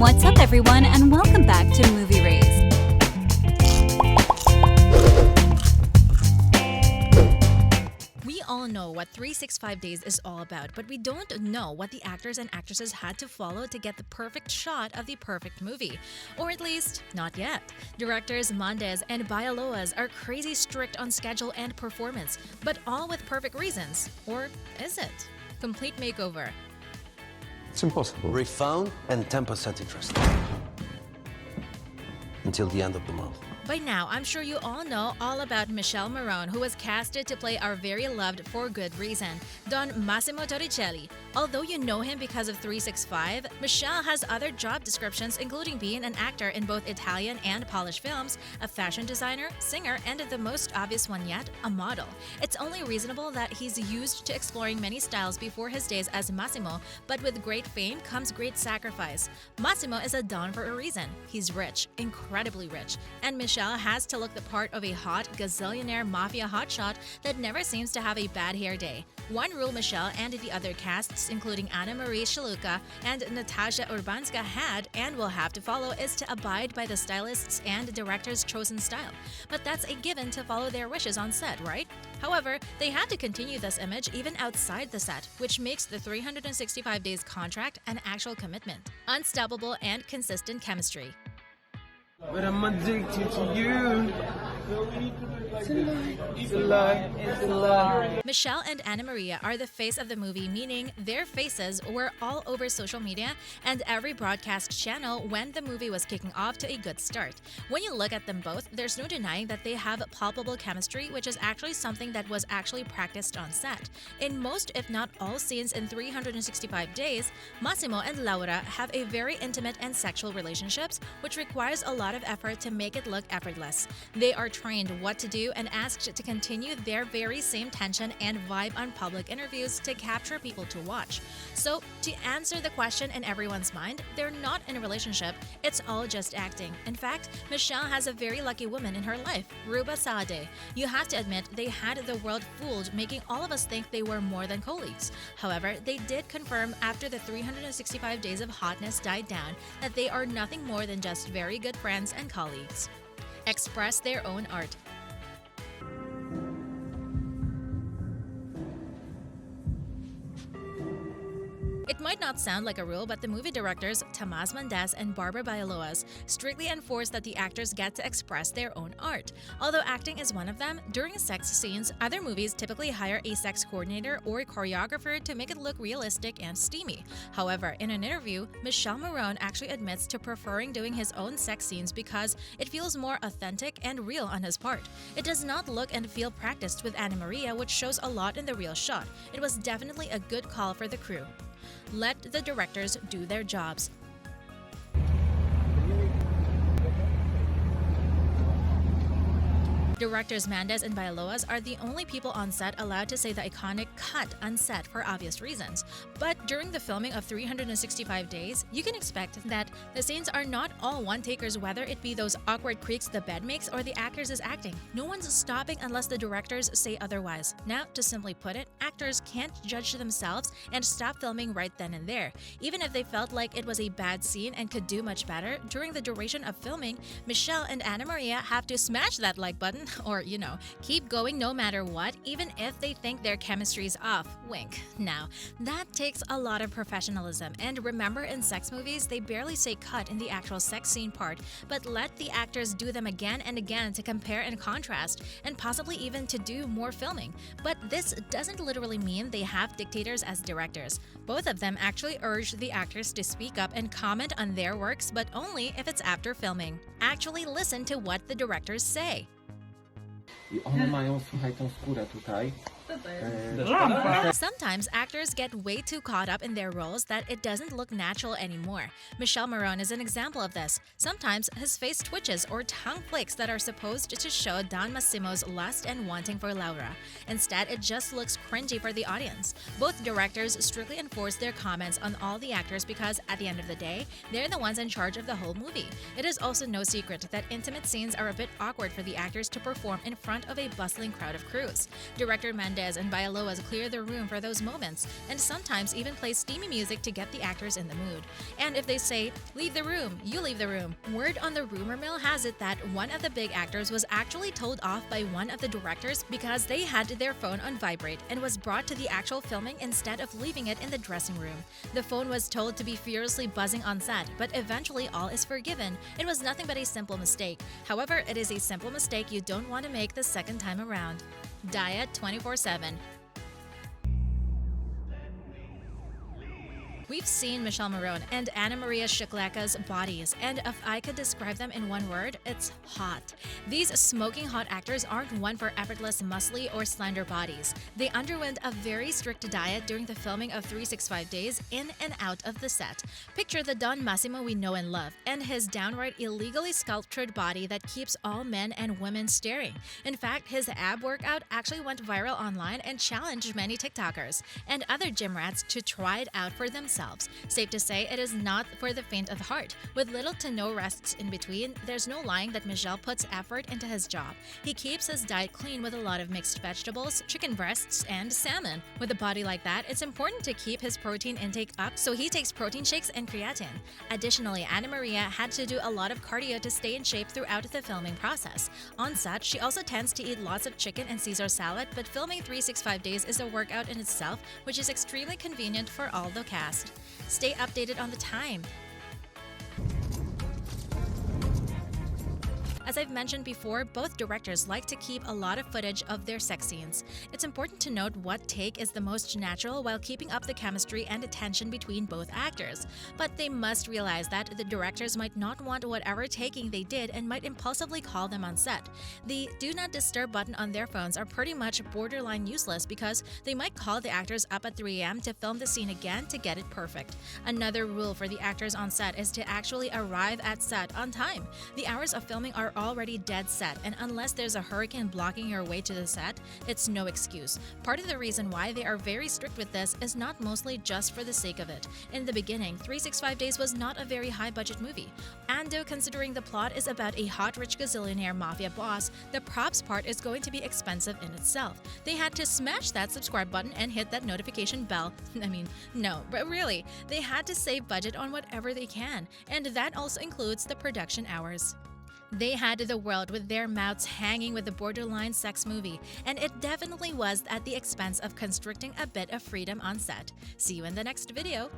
What's up, everyone, and welcome back to Movie Race. We all know what 365 Days is all about, but we don't know what the actors and actresses had to follow to get the perfect shot of the perfect movie. Or at least, not yet. Directors Mandes and Białowąs are crazy strict on schedule and performance, but all with perfect reasons. Or is it? Complete makeover. It's impossible. Refund and 10% interest. Until the end of the month. By now, I'm sure you all know all about Michele Morrone, who was casted to play our very loved for good reason, Don Massimo Torricelli. Although you know him because of 365, Michele has other job descriptions including being an actor in both Italian and Polish films, a fashion designer, singer, and the most obvious one yet, a model. It's only reasonable that he's used to exploring many styles before his days as Massimo, but with great fame comes great sacrifice. Massimo is a Don for a reason. He's rich, incredibly rich, and Michele has to look the part of a hot, gazillionaire mafia hotshot that never seems to have a bad hair day. One rule Michele and the other casts, including Anna Marie Sieklucka and Natasha Urbanska, had and will have to follow is to abide by the stylists and director's chosen style. But that's a given to follow their wishes on set, right? However, they had to continue this image even outside the set, which makes the 365 days contract an actual commitment. Unstoppable and consistent chemistry. But I'm addicted to you. It's a lie. It's a lie. Michele and Anna Maria are the face of the movie, meaning their faces were all over social media and every broadcast channel when the movie was kicking off to a good start. When you look at them both, there's no denying that they have palpable chemistry, which is actually something that was actually practiced on set. In most, if not all, scenes in 365 days, Massimo and Laura have a very intimate and sexual relationships, which requires a lot of effort to make it look effortless. They are trained what to do and asked to continue their very same tension and vibe on public interviews to capture people to watch. So, to answer the question in everyone's mind, they're not in a relationship, it's all just acting. In fact, Michele has a very lucky woman in her life, Ruba Saade. You have to admit they had the world fooled, making all of us think they were more than colleagues. However, they did confirm after the 365 days of hotness died down that they are nothing more than just very good friends and colleagues. Express their own art. It might not sound like a rule, but the movie directors Tomasz Mandes and Barbara Białowąs strictly enforce that the actors get to express their own art. Although acting is one of them, during sex scenes, other movies typically hire a sex coordinator or a choreographer to make it look realistic and steamy. However, in an interview, Michele Morrone actually admits to preferring doing his own sex scenes because it feels more authentic and real on his part. It does not look and feel practiced with Anna Maria, which shows a lot in the real shot. It was definitely a good call for the crew. Let the directors do their jobs. Directors Mandes and Białowąs are the only people on set allowed to say the iconic cut on set for obvious reasons. But during the filming of 365 days, you can expect that the scenes are not all one-takers, whether it be those awkward creaks the bed makes or the actors is acting. No one's stopping unless the directors say otherwise. Now, to simply put it, actors can't judge themselves and stop filming right then and there. Even if they felt like it was a bad scene and could do much better, during the duration of filming, Michele and Anna Maria have to smash that like button or, keep going no matter what, even if they think their chemistry's off. Wink. Now, that takes a lot of professionalism, and remember in sex movies, they barely say cut in the actual sex scene part, but let the actors do them again and again to compare and contrast, and possibly even to do more filming. But this doesn't literally mean they have dictators as directors. Both of them actually urge the actors to speak up and comment on their works, but only if it's after filming. Actually listen to what the directors say. I one mają, słuchaj, tą skórę tutaj. Sometimes actors get way too caught up in their roles that it doesn't look natural anymore. Michele Morrone is an example of this. Sometimes his face twitches or tongue flicks that are supposed to show Don Massimo's lust and wanting for Laura. Instead, it just looks cringy for the audience. Both directors strictly enforce their comments on all the actors because, at the end of the day, they're the ones in charge of the whole movie. It is also no secret that intimate scenes are a bit awkward for the actors to perform in front of a bustling crowd of crews. Director Mandes Mandes and Białowąs clear the room for those moments, and sometimes even play steamy music to get the actors in the mood. And if they say, "Leave the room," you leave the room. Word on the rumor mill has it that one of the big actors was actually told off by one of the directors because they had their phone on vibrate and was brought to the actual filming instead of leaving it in the dressing room. The phone was told to be furiously buzzing on set, but eventually all is forgiven. It was nothing but a simple mistake. However, it is a simple mistake you don't want to make the second time around. Diet 24/7. We've seen Michele Morrone and Anna Maria Sieklucka's bodies, and if I could describe them in one word, it's hot. These smoking hot actors aren't one for effortless, muscly, or slender bodies. They underwent a very strict diet during the filming of 365 Days in and out of the set. Picture the Don Massimo we know and love, and his downright illegally sculptured body that keeps all men and women staring. In fact, his ab workout actually went viral online and challenged many TikTokers and other gym rats to try it out for themselves. Safe to say, it is not for the faint of heart. With little to no rests in between, there's no lying that Michele puts effort into his job. He keeps his diet clean with a lot of mixed vegetables, chicken breasts, and salmon. With a body like that, it's important to keep his protein intake up, so he takes protein shakes and creatine. Additionally, Anna Maria had to do a lot of cardio to stay in shape throughout the filming process. On set, she also tends to eat lots of chicken and Caesar salad, but filming 365 Days is a workout in itself, which is extremely convenient for all the cast. Stay updated on the time. As I've mentioned before, both directors like to keep a lot of footage of their sex scenes. It's important to note what take is the most natural while keeping up the chemistry and attention between both actors. But they must realize that the directors might not want whatever taking they did and might impulsively call them on set. The do not disturb button on their phones are pretty much borderline useless because they might call the actors up at 3 a.m. to film the scene again to get it perfect. Another rule for the actors on set is to actually arrive at set on time. The hours of filming are already dead set, and unless there's a hurricane blocking your way to the set, it's no excuse. Part of the reason why they are very strict with this is not mostly just for the sake of it. In the beginning, 365 Days was not a very high-budget movie. And though considering the plot is about a hot rich gazillionaire mafia boss, the props part is going to be expensive in itself. They had to smash that subscribe button and hit that notification bell. No, but really, they had to save budget on whatever they can, and that also includes the production hours. They had the world with their mouths hanging with the borderline sex movie, and it definitely was at the expense of constricting a bit of freedom on set. See you in the next video.